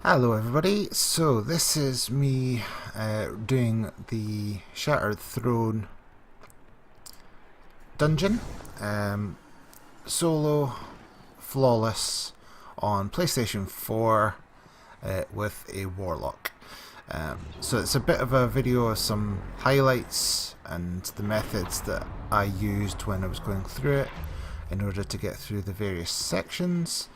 Hello everybody, so this is me doing the Shattered Throne dungeon, solo, flawless, on PlayStation 4 with a Warlock. So it's a bit of a video of some highlights and the methods that I used when I was going through it in order to get through the various sections.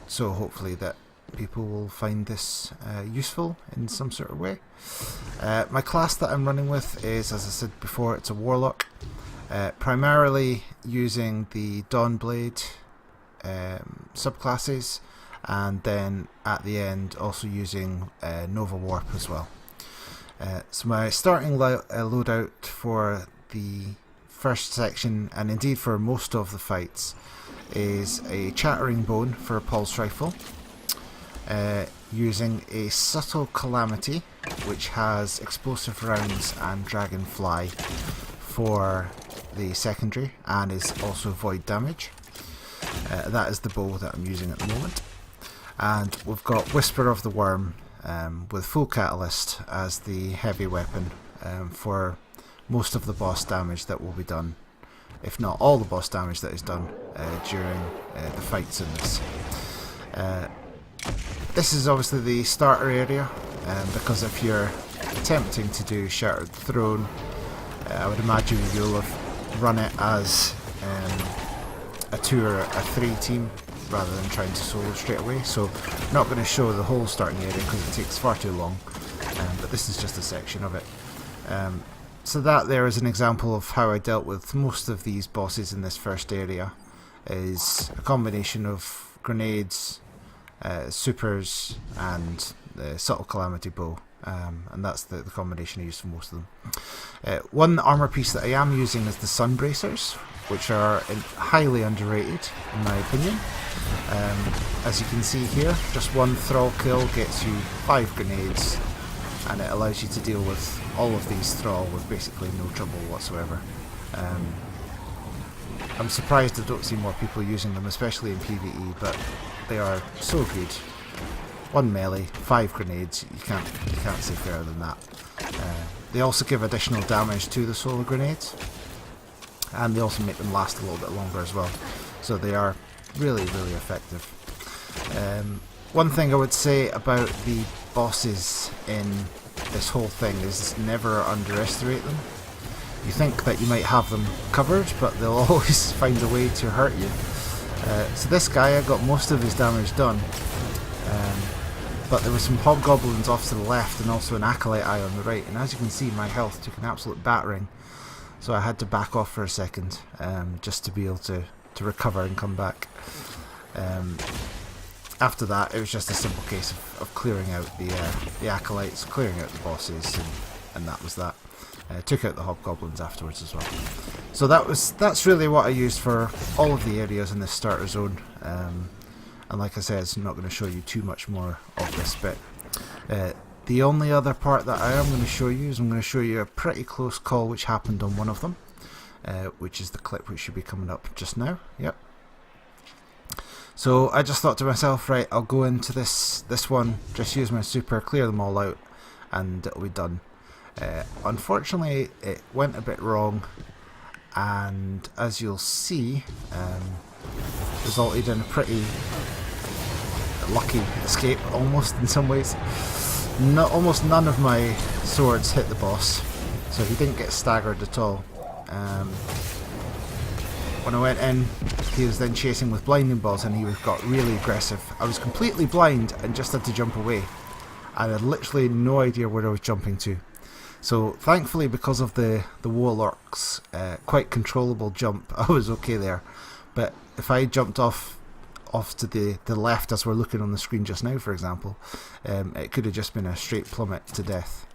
So hopefully that people will find this useful in some sort of way. My class that I'm running with is, as I said before, it's a Warlock, primarily using the Dawnblade subclasses, and then at the end also using Nova Warp as well. So my starting loadout for the first section, and indeed for most of the fights, is a Chattering Bone for a pulse rifle, using a Subtle Calamity, which has explosive rounds and Dragonfly for the secondary, and is also void damage. That is the bow that I'm using at the moment. And we've got Whisper of the Worm with full catalyst as the heavy weapon for most of the boss damage that will be done, if not all the boss damage that is done during the fights in this. This is obviously the starter area, because if you're attempting to do Shattered Throne, I would imagine you'll have run it as a 2 or a 3 team rather than trying to solo straight away. So I'm not going to show the whole starting area because it takes far too long, but this is just a section of it. So that there is an example of how I dealt with most of these bosses in this first area, is a combination of grenades, supers, and the Subtle Calamity bow, and that's the combination I use for most of them. One armor piece that I am using is the Sun Bracers, which are highly underrated in my opinion. As you can see here, just one thrall kill gets you 5 grenades, and it allows you to deal with all of these thrall with basically no trouble whatsoever. I'm surprised I don't see more people using them, especially in PvE, but they are so good. 1 melee, 5 grenades, you can't say fairer than that. They also give additional damage to the solar grenades, and they also make them last a little bit longer as well. So they are really, really effective. One thing I would say about the bosses in this whole thing is never underestimate them. You think that you might have them covered, but they'll always find a way to hurt you. So this guy, I got most of his damage done, but there were some hobgoblins off to the left and also an acolyte eye on the right, and as you can see, my health took an absolute battering, so I had to back off for a second, just to be able to recover and come back. After that, it was just a simple case of clearing out the acolytes, clearing out the bosses, and that was that. Took out the hobgoblins afterwards as well. So that's really what I used for all of the areas in this starter zone. And like I said, I'm not going to show you too much more of this bit. The only other part that I am going to show you is I'm going to show you a pretty close call which happened on one of them, which is the clip which should be coming up just now. Yep. So I just thought to myself, right, I'll go into this one, just use my super, clear them all out, and it'll be done. Unfortunately, it went a bit wrong, and as you'll see, resulted in a pretty lucky escape, almost in some ways. Almost none of my swords hit the boss, so he didn't get staggered at all. When I went in, he was then chasing with blinding balls, and he got really aggressive. I was completely blind and just had to jump away. I had literally no idea where I was jumping to. So thankfully, because of the Warlock's quite controllable jump, I was okay there. But if I jumped off to the left, as we're looking on the screen just now, for example, it could have just been a straight plummet to death.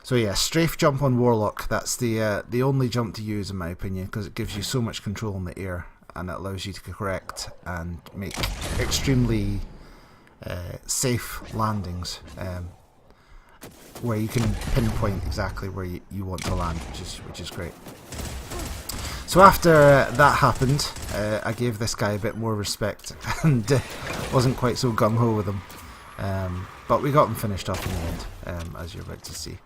So yeah, strafe jump on Warlock, that's the only jump to use in my opinion, because it gives you so much control in the air, and it allows you to correct and make extremely safe landings, where you can pinpoint exactly where you want to land, which is great. So after that happened, I gave this guy a bit more respect and wasn't quite so gung-ho with him. But we got him finished off in the end, as you're about to see.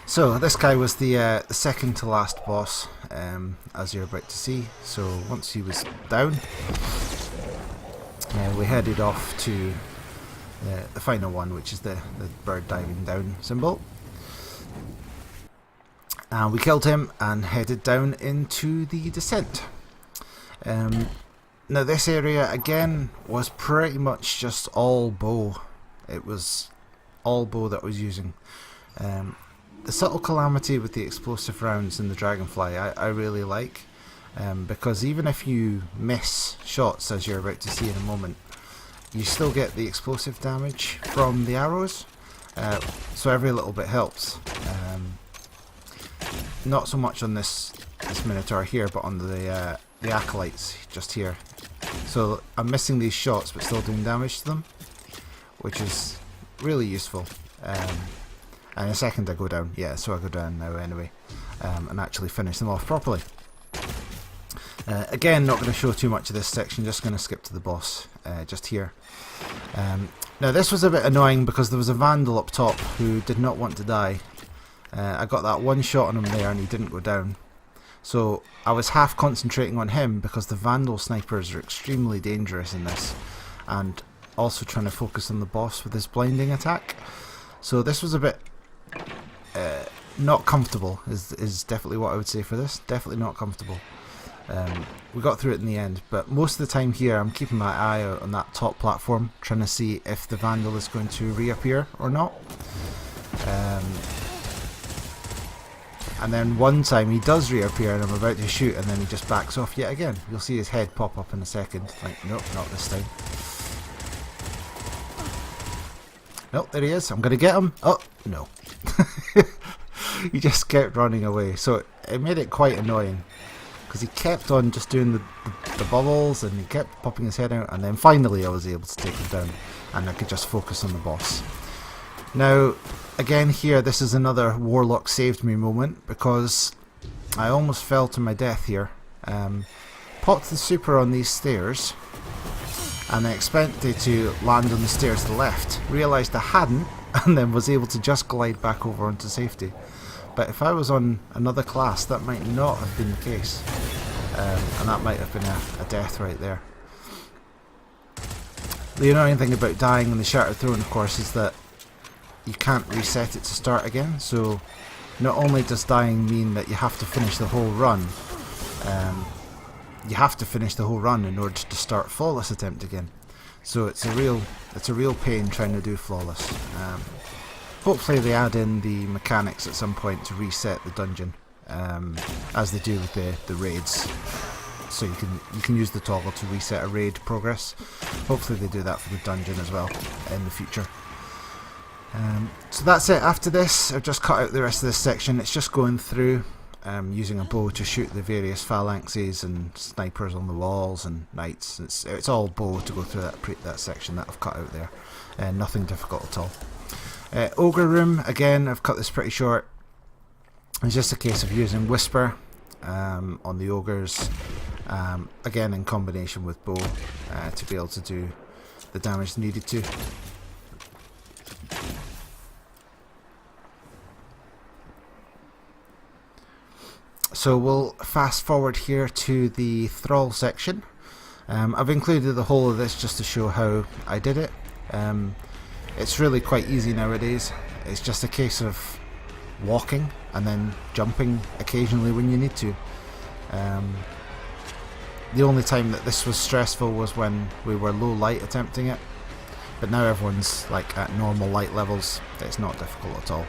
So this guy was the second to last boss, as you're about to see. So once he was down, we headed off to the final one, which is the bird diving down symbol. And we killed him and headed down into the descent. Now this area again was pretty much just all bow. It was all bow that I was using. The subtle calamity with the explosive rounds in the Dragonfly I really like, because even if you miss shots, as you're about to see in a moment, you still get the explosive damage from the arrows, so every little bit helps. Not so much on this Minotaur here, but on the Acolytes just here. So I'm missing these shots but still doing damage to them, which is really useful. And a second I go down, yeah, so I go down now anyway, and actually finish them off properly. Again, not going to show too much of this section, just going to skip to the boss, just here. Now this was a bit annoying because there was a Vandal up top who did not want to die. I got that one shot on him there and he didn't go down. So I was half concentrating on him because the Vandal snipers are extremely dangerous in this, and also trying to focus on the boss with his blinding attack. So this was a bit not comfortable, is definitely what I would say for this. Definitely not comfortable. We got through it in the end, but most of the time here I'm keeping my eye out on that top platform, trying to see if the Vandal is going to reappear or not. And then one time he does reappear and I'm about to shoot and then he just backs off yet again. You'll see his head pop up in a second. Like, nope, not this time. Nope, there he is. I'm going to get him. Oh, no. He just kept running away. So it made it quite annoying, because he kept on just doing the bubbles and he kept popping his head out, and then finally I was able to take him down and I could just focus on the boss. Now, again here, this is another Warlock saved me moment, because I almost fell to my death here. Popped the super on these stairs and I expected to land on the stairs to the left. Realised I hadn't, and then was able to just glide back over onto safety. But if I was on another class, that might not have been the case, and that might have been a death right there. The annoying thing about dying in the Shattered Throne, of course, is that you can't reset it to start again. So not only does dying mean that you have to finish the whole run, you have to finish the whole run in order to start flawless attempt again. So it's a real pain trying to do flawless. Hopefully they add in the mechanics at some point to reset the dungeon, as they do with the raids. So you can use the toggle to reset a raid progress. Hopefully they do that for the dungeon as well in the future. So that's it. After this, I've just cut out the rest of this section. It's just going through, using a bow to shoot the various phalanxes and snipers on the walls and knights. It's all bow to go through that section that I've cut out there. Nothing difficult at all. Ogre room, again, I've cut this pretty short. It's just a case of using Whisper on the ogres, again in combination with bow, to be able to do the damage needed to. So we'll fast forward here to the Thrall section. I've included the whole of this just to show how I did it. It's really quite easy nowadays. It's just a case of walking and then jumping occasionally when you need to. The only time that this was stressful was when we were low light attempting it, but now everyone's like at normal light levels. It's not difficult at all.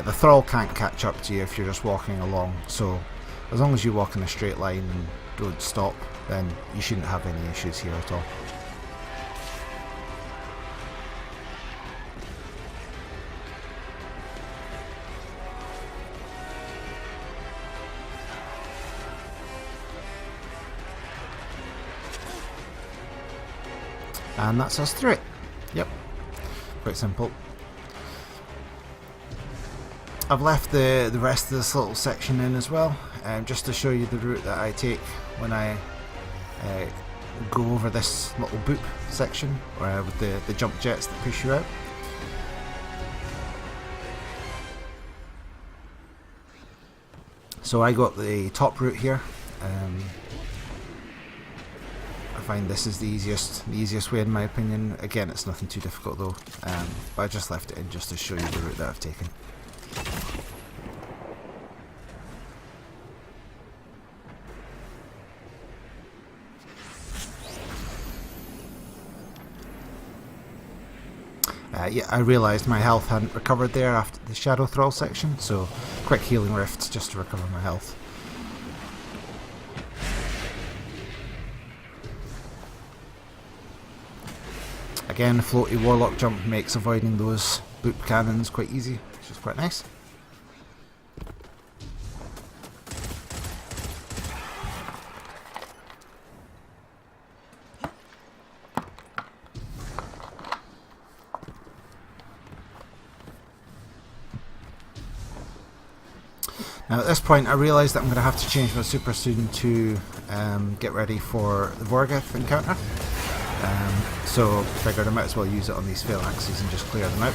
The Thrall can't catch up to you if you're just walking along, so as long as you walk in a straight line and don't stop, then you shouldn't have any issues here at all. and that's us through it. Yep, quite simple. I've left the rest of this little section in as well, just to show you the route that I take when I go over this little boop section with the jump jets that push you out. So I got the top route here. I find this is the easiest way in my opinion. Again, it's nothing too difficult though, but I just left it in just to show you the route that I've taken. Yeah, I realised my health hadn't recovered there after the Shadow Thrall section, so quick healing rift just to recover my health. Again, the floaty Warlock jump makes avoiding those boop cannons quite easy, which is quite nice. Now at this point I realise that I'm going to have to change my super soon to get ready for the Vorgeth encounter. So figured I might as well use it on these phalanxes and just clear them out.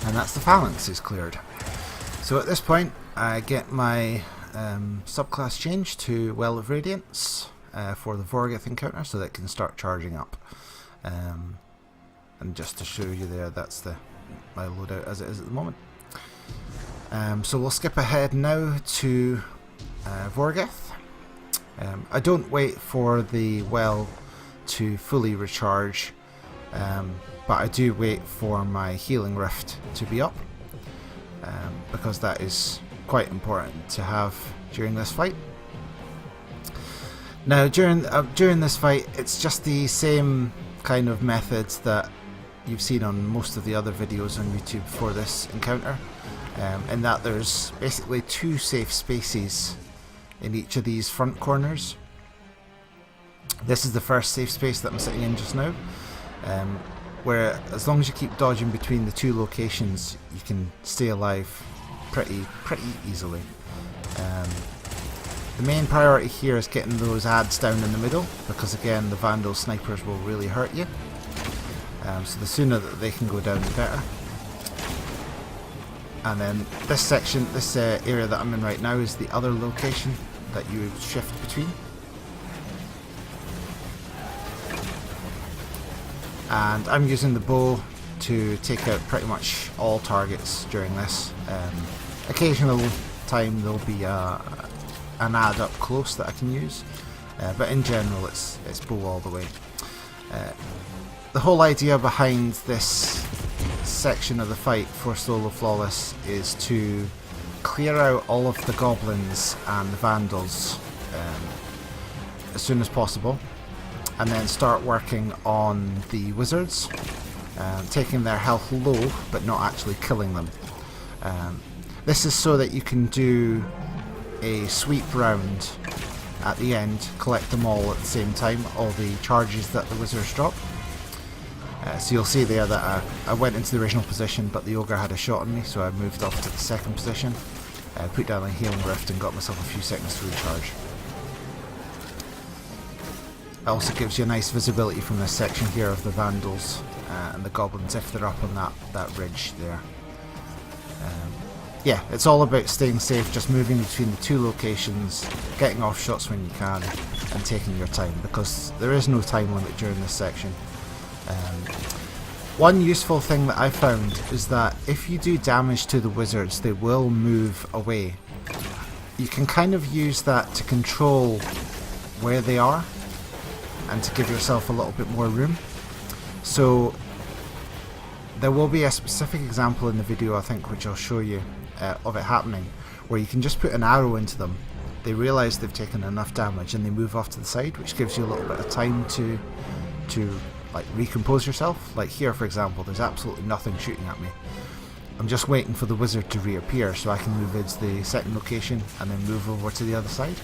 And that's the phalanxes cleared. So at this point I get my subclass change to Well of Radiance for the Vorgeth encounter so that it can start charging up. And just to show you there, that's my loadout as it is at the moment. So we'll skip ahead now to Vorgeth. I don't wait for the well to fully recharge, but I do wait for my healing rift to be up, because that is quite important to have during this fight. Now during this fight, it's just the same kind of methods that you've seen on most of the other videos on YouTube for this encounter, in that there's basically 2 safe spaces in each of these front corners. This is the first safe space that I'm sitting in just now, where as long as you keep dodging between the 2 locations, you can stay alive pretty easily. The main priority here is getting those ads down in the middle, because again the Vandal snipers will really hurt you. So the sooner that they can go down, the better. And then this section, this area that I'm in right now, is the other location that you shift between. And I'm using the bow to take out pretty much all targets during this. Occasional time there'll be an ad up close that I can use, but in general it's bow all the way. The whole idea behind this section of the fight for Solo Flawless is to clear out all of the goblins and the vandals as soon as possible, and then start working on the wizards, taking their health low but not actually killing them. This is so that you can do a sweep round at the end, collect them all at the same time, all the charges that the wizards drop. So you'll see there that I went into the original position, but the ogre had a shot on me, so I moved off to the second position, put down a healing rift and got myself a few seconds to recharge. It also gives you a nice visibility from this section here of the vandals and the goblins if they're up on that ridge there. Yeah, it's all about staying safe, just moving between the 2 locations, getting off shots when you can, and taking your time, because there is no time limit during this section. One useful thing that I found is that if you do damage to the wizards, they will move away. You can kind of use that to control where they are and to give yourself a little bit more room. So there will be a specific example in the video, I think, which I'll show you of it happening, where you can just put an arrow into them they realise they've taken enough damage and they move off to the side, which gives you a little bit of time to like recompose yourself. Like here, for example, there's absolutely nothing shooting at me. I'm just waiting for the wizard to reappear so I can move into the second location and then move over to the other side.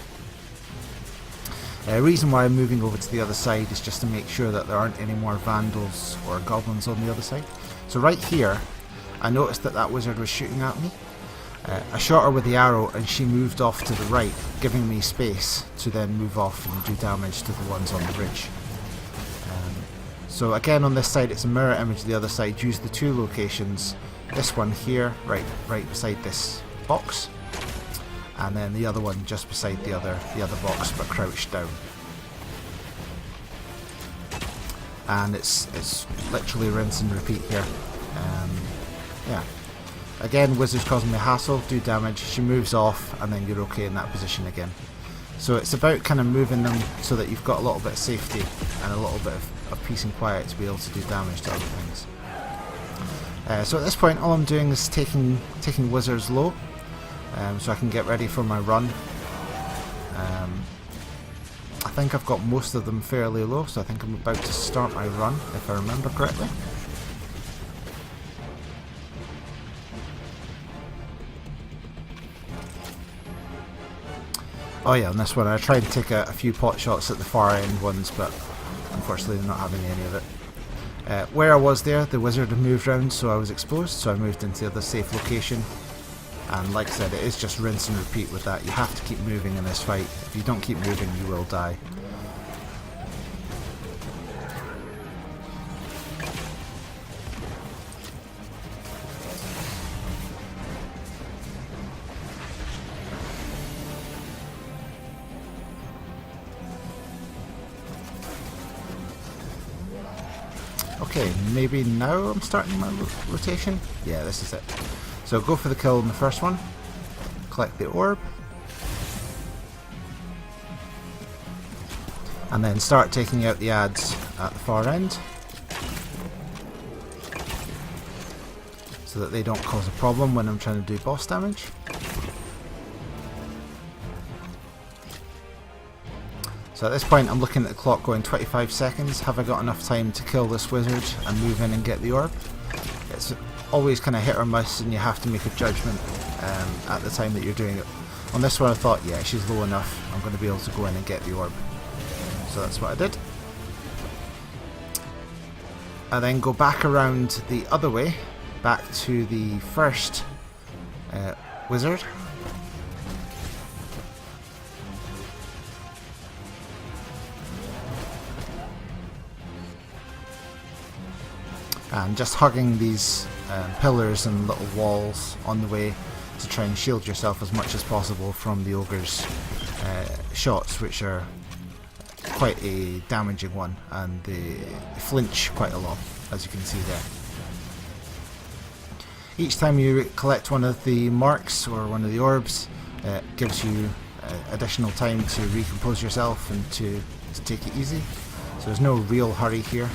The reason why I'm moving over to the other side is just to make sure that there aren't any more vandals or goblins on the other side. So right here, I noticed that that wizard was shooting at me. I shot her with the arrow and she moved off to the right, giving me space to then move off and do damage to the ones on the ridge. So again, on this side it's a mirror image of the other side. Use the two locations, this one here, right beside this box, and then the other one just beside the other box, but crouched down. And it's literally rinse and repeat here. Yeah. Again, wizard's causing me a hassle, do damage, she moves off, and then you're okay in that position again. So it's about kind of moving them so that you've got a little bit of safety and a little bit of peace and quiet to be able to do damage to other things. So at this point, all I'm doing is taking wizards low, so I can get ready for my run. I think I've got most of them fairly low, so I think I'm about to start my run, if I remember correctly. Oh yeah, on this one I tried to take a few pot shots at the far end ones, but unfortunately they're not having any of it. Where I was there, the wizard had moved around, so I was exposed, so I moved into the other safe location. And like I said, it is just rinse and repeat with that. You have to keep moving in this fight. If you don't keep moving, you will die. Okay, maybe now I'm starting my rotation? Yeah, this is it. So go for the kill in the first one, collect the orb, and then start taking out the adds at the far end, so that they don't cause a problem when I'm trying to do boss damage. So at this point I'm looking at the clock going 25 seconds. Have I got enough time to kill this wizard and move in and get the orb? It's always kind of hit or miss, and you have to make a judgment at the time that you're doing it. On this one I thought, yeah, she's low enough, I'm going to be able to go in and get the orb. So that's what I did. I then go back around the other way, back to the first wizard. And just hugging these pillars and little walls on the way to try and shield yourself as much as possible from the ogre's shots, which are quite a damaging one, and they flinch quite a lot, as you can see there. Each time you collect one of the marks or one of the orbs, it gives you additional time to recompose yourself and to take it easy. So there's no real hurry here.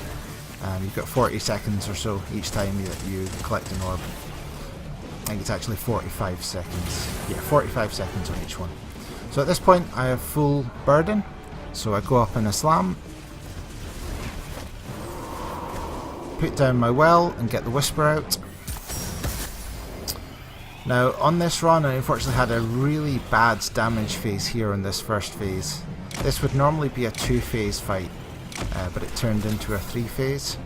You've got 40 seconds or so each time that you collect an orb. I think it's actually 45 seconds. Yeah, 45 seconds on each one. So at this point I have full burden, so I go up in a slam, put down my well and get the whisper out. Now on this run I unfortunately had a really bad damage phase here in this first phase. This would normally be a 2-phase fight, but it turned into a 3-phase,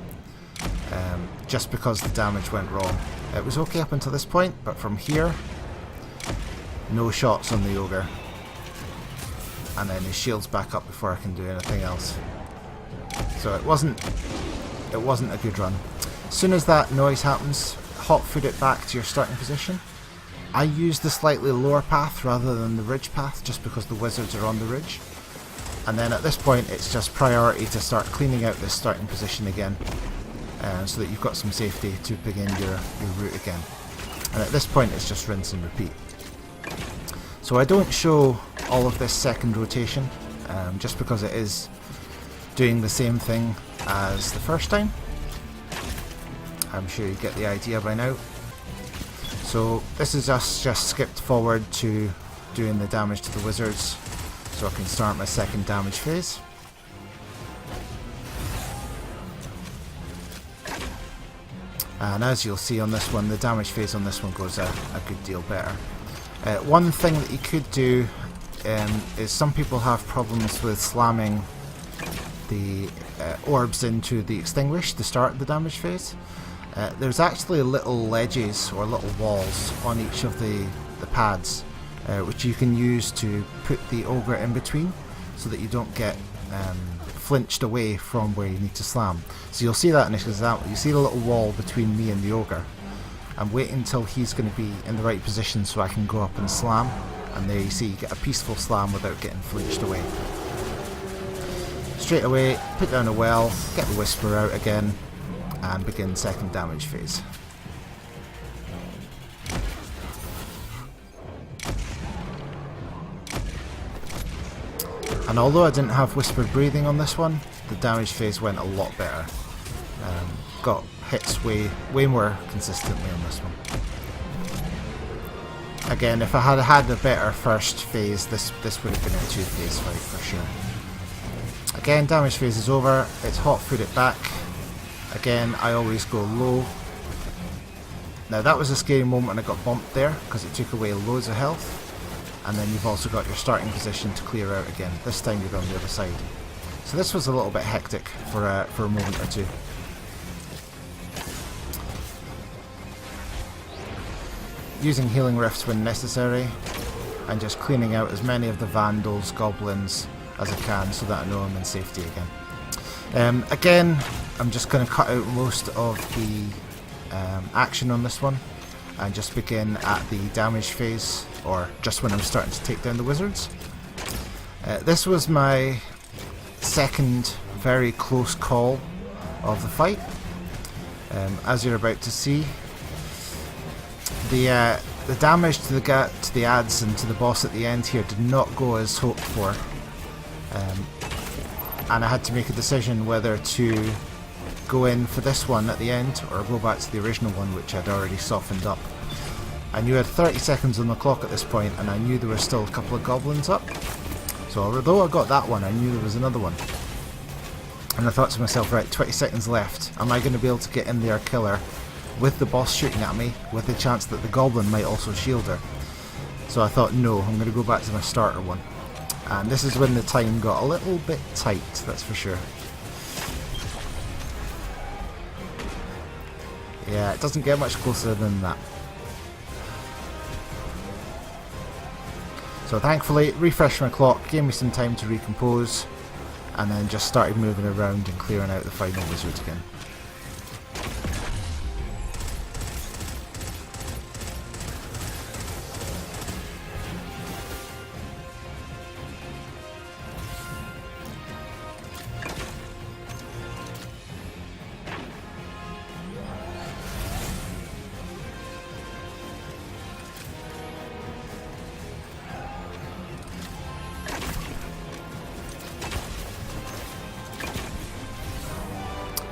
just because the damage went wrong. It was okay up until this point, but from here, no shots on the ogre, and then his shield's back up before I can do anything else. So it wasn't a good run. As soon as that noise happens, hot foot it back to your starting position. I use the slightly lower path rather than the ridge path, just because the wizards are on the ridge. And then at this point it's just priority to start cleaning out this starting position again, so that you've got some safety to begin your route again. And at this point it's just rinse and repeat. So I don't show all of this second rotation, just because it is doing the same thing as the first time. I'm sure you get the idea by now. So this is just skipped forward to doing the damage to the wizards so I can start my second damage phase. And as you'll see on this one, the damage phase on this one goes a good deal better. One thing that you could do is some people have problems with slamming the orbs into the extinguish to start the damage phase. There's actually little ledges or little walls on each of the pads which you can use to put the ogre in between so that you don't get flinched away from where you need to slam. So you'll see that in this example. You see the little wall between me and the ogre. I'm waiting until he's going to be in the right position so I can go up and slam, and there you see you get a peaceful slam without getting flinched away. Straight away, put down a well, get the whisper out again, and begin second damage phase. And although I didn't have whispered breathing on this one, the damage phase went a lot better. Got hits way more consistently on this one. Again, if I had had a better first phase, this would have been a 2-phase fight for sure. Again, damage phase is over, it's hot-footed back. Again, I always go low. Now that was a scary moment when I got bumped there, because it took away loads of health. And then you've also got your starting position to clear out again. This time you're on the other side. So this was a little bit hectic for a moment or two. Using healing rifts when necessary, and just cleaning out as many of the vandals, goblins as I can so that I know I'm in safety again. Again, I'm just going to cut out most of the action on this one and just begin at the damage phase, or just when I'm starting to take down the wizards. This was my second very close call of the fight. As you're about to see, the damage to the ads and to the boss at the end here did not go as hoped for, and I had to make a decision whether to go in for this one at the end or go back to the original one, which I'd already softened up. I knew I had 30 seconds on the clock at this point, and I knew there were still a couple of goblins up. So although I got that one, I knew there was another one. And I thought to myself, right, 20 seconds left. Am I going to be able to get in there, kill her, with the boss shooting at me, with the chance that the goblin might also shield her? So I thought, no, I'm going to go back to my starter one. And this is when the time got a little bit tight, that's for sure. Yeah, it doesn't get much closer than that. So thankfully, refreshed my clock, gave me some time to recompose, and then just started moving around and clearing out the final wizards again.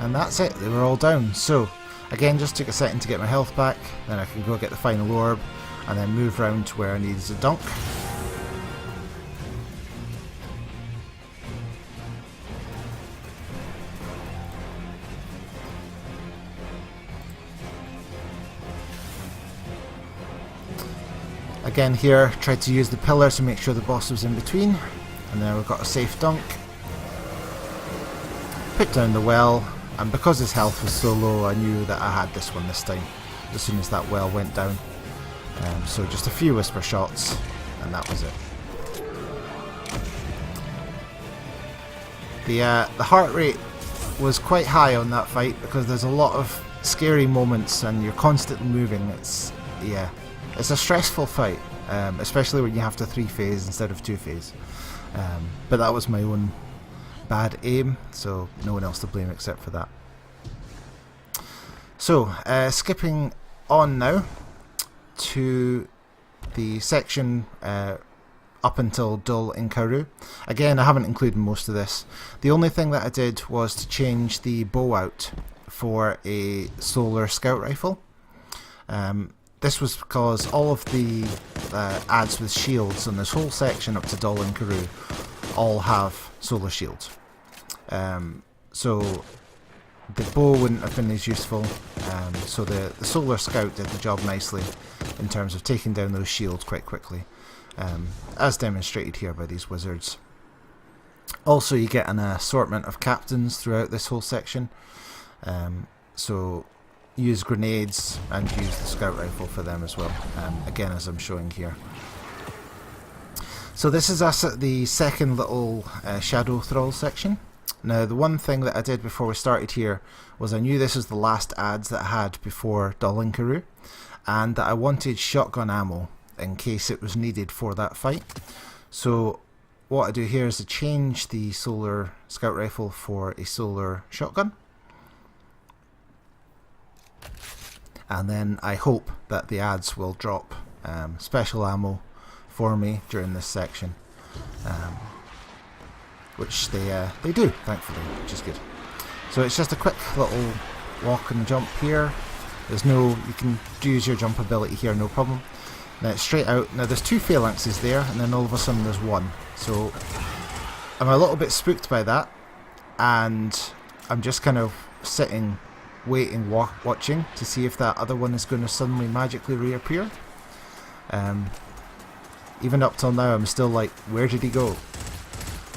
And that's it, they were all down. So, again, just took a second to get my health back, then I can go get the final orb, and then move round to where I need a dunk. Again here, tried to use the pillar to make sure the boss was in between, and then we've got a safe dunk. Put down the well, and because his health was so low, I knew that I had this one this time, as soon as that well went down. So just a few whisper shots, and that was it. The heart rate was quite high on that fight, because there's a lot of scary moments, and you're constantly moving. It's a stressful fight, especially when you have to 3-phase instead of 2-phase. But that was my own bad aim, so no one else to blame except for that. So, skipping on now to the section up until Dul in Karoo. Again, I haven't included most of this. The only thing that I did was to change the bow out for a solar scout rifle. this was because all of the adds with shields in this whole section up to Dol and Karoo all have solar shields. So the bow wouldn't have been as useful, so the solar scout did the job nicely in terms of taking down those shields quite quickly, as demonstrated here by these wizards. Also, you get an assortment of captains throughout this whole section, so use grenades and use the scout rifle for them as well, again as I'm showing here. So this is us at the second little Shadow Thrall section. Now, the one thing that I did before we started here was I knew this was the last ads that I had before Dol and Karoo, and that I wanted shotgun ammo in case it was needed for that fight. So what I do here is to change the solar scout rifle for a solar shotgun, and then I hope that the ads will drop special ammo for me during this section. Which they do, thankfully, which is good. So it's just a quick little walk and jump here. There's no, you can use your jump ability here, no problem. Now it's straight out. Now there's 2 phalanxes there, and then all of a sudden there's 1. So I'm a little bit spooked by that, and I'm just kind of sitting, waiting, watching to see if that other one is going to suddenly magically reappear. Even up till now, I'm still like, where did he go?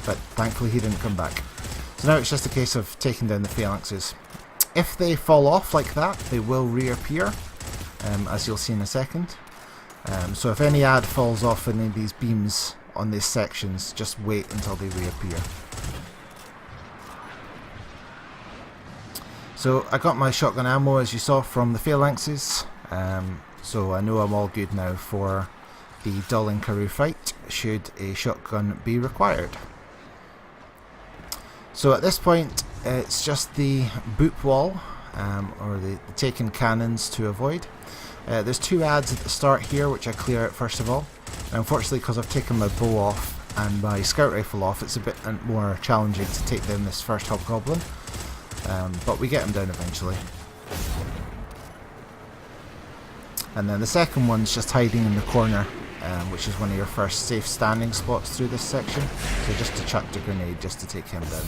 But thankfully he didn't come back. So now it's just a case of taking down the phalanxes. If they fall off like that, they will reappear, as you'll see in a second. So if any ad falls off any of these beams on these sections, just wait until they reappear. So I got my shotgun ammo, as you saw, from the phalanxes, so I know I'm all good now for the Dol and Karoo fight, should a shotgun be required. So at this point, it's just the boop wall, or the taken cannons to avoid. There's 2 ads at the start here, which I clear out first of all. Now, unfortunately, because I've taken my bow off and my scout rifle off, it's a bit more challenging to take down this first hobgoblin, but we get him down eventually. And then the second one's just hiding in the corner, which is one of your first safe standing spots through this section. So just to chuck the grenade just to take him down.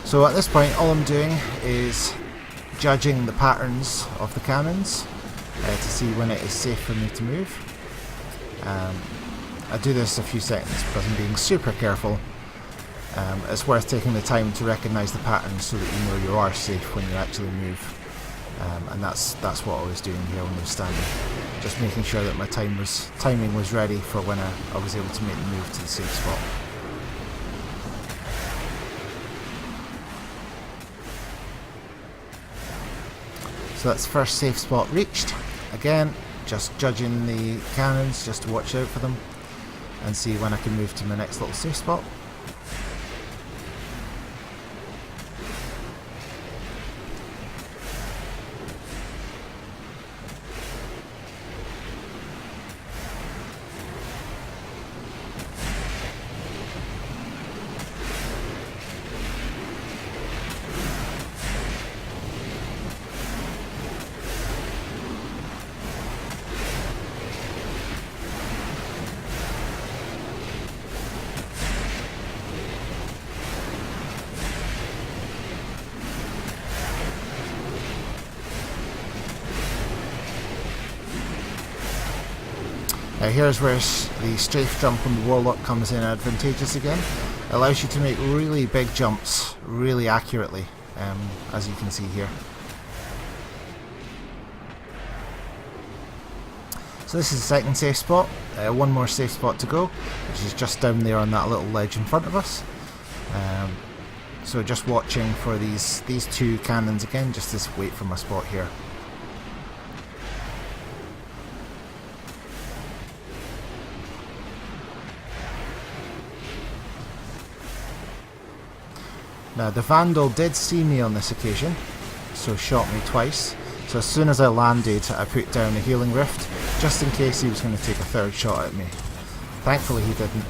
So at this point, all I'm doing is judging the patterns of the cannons to see when it is safe for me to move. I do this a few seconds because I'm being super careful. It's worth taking the time to recognise the patterns so that you know you are safe when you actually move. And that's what I was doing here when I was standing. Just making sure that my timing was ready for when I was able to make the move to the safe spot. So that's first safe spot reached. Again, just judging the cannons just to watch out for them and see when I can move to my next little safe spot. Here's where the strafe jump on the Warlock comes in advantageous again. It allows you to make really big jumps really accurately, as you can see here. So this is the second safe spot. One more safe spot to go, which is just down there on that little ledge in front of us. So just watching for these 2 cannons again, just to wait for my spot here. Now the Vandal did see me on this occasion, so shot me twice. So as soon as I landed, I put down a healing rift, just in case he was going to take a 3rd shot at me. Thankfully he didn't.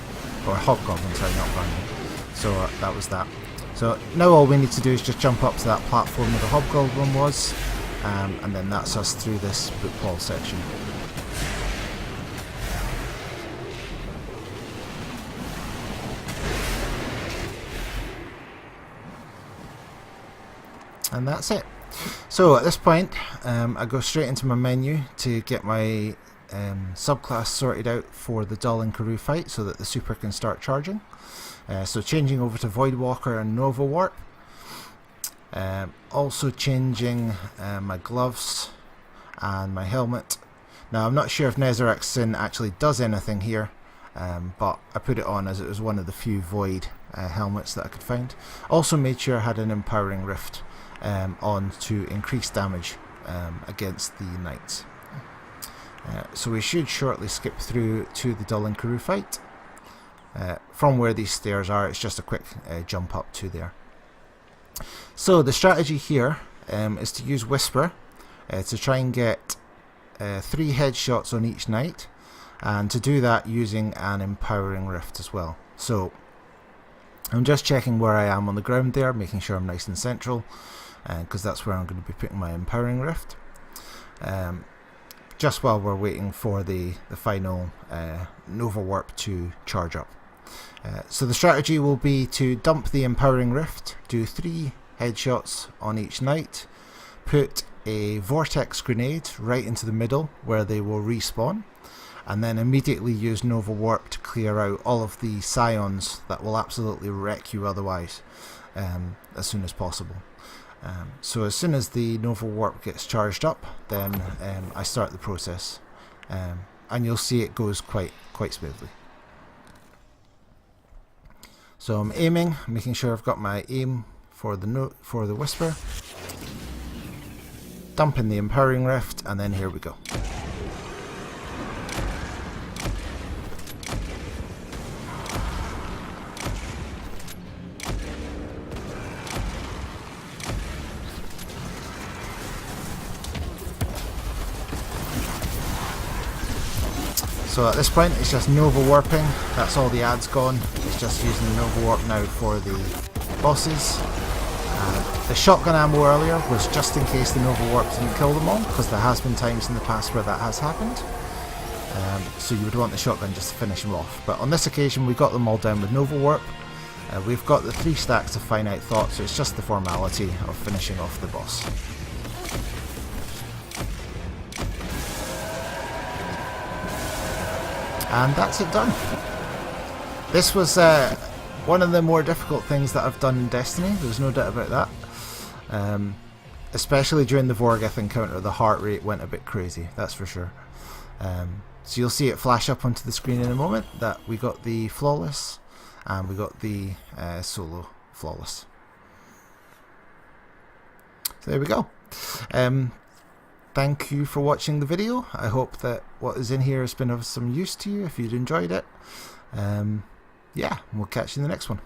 Or hobgoblin, sorry, not Brandon. So that was that. So now all we need to do is just jump up to that platform where the hobgoblin was, and then that's us through this book wall section. And that's it. So at this point, I go straight into my menu to get my subclass sorted out for the Dull and Karoo fight so that the super can start charging. So changing over to Voidwalker and Nova Warp. Also changing my gloves and my helmet. Now I'm not sure if Nezarec Sin actually does anything here, but I put it on as it was one of the few Void helmets that I could find. Also made sure I had an Empowering Rift on to increase damage against the Knights. So we should shortly skip through to the Dull and Karoo fight. From where these stairs are, it's just a quick jump up to there. So the strategy here is to use Whisper to try and get 3 headshots on each Knight, and to do that using an Empowering Rift as well. So I'm just checking where I am on the ground there, making sure I'm nice and central, because that's where I'm going to be putting my Empowering Rift. Just while we're waiting for the final Nova Warp to charge up. So the strategy will be to dump the Empowering Rift, do 3 headshots on each Knight, put a Vortex Grenade right into the middle where they will respawn, and then immediately use Nova Warp to clear out all of the Scions that will absolutely wreck you otherwise as soon as possible. So as soon as the Nova Warp gets charged up, then I start the process, and you'll see it goes quite smoothly. So I'm aiming, making sure I've got my aim for the Whisper, dumping the Empowering Rift, and then here we go. So at this point it's just Nova Warping, that's all the ads gone, it's just using the Nova Warp now for the bosses. The shotgun ammo earlier was just in case the Nova Warp didn't kill them all, because there has been times in the past where that has happened. So you would want the shotgun just to finish them off. But on this occasion we got them all down with Nova Warp. We've got the 3 stacks of Finite Thought, so it's just the formality of finishing off the boss. And that's it done. This was one of the more difficult things that I've done in Destiny, there's no doubt about that. Especially during the Vorgeth encounter, the heart rate went a bit crazy, that's for sure. So you'll see it flash up onto the screen in a moment that we got the Flawless and we got the Solo Flawless. So there we go. Thank you for watching the video. I hope that what is in here has been of some use to you if you'd enjoyed it. Yeah, we'll catch you in the next one.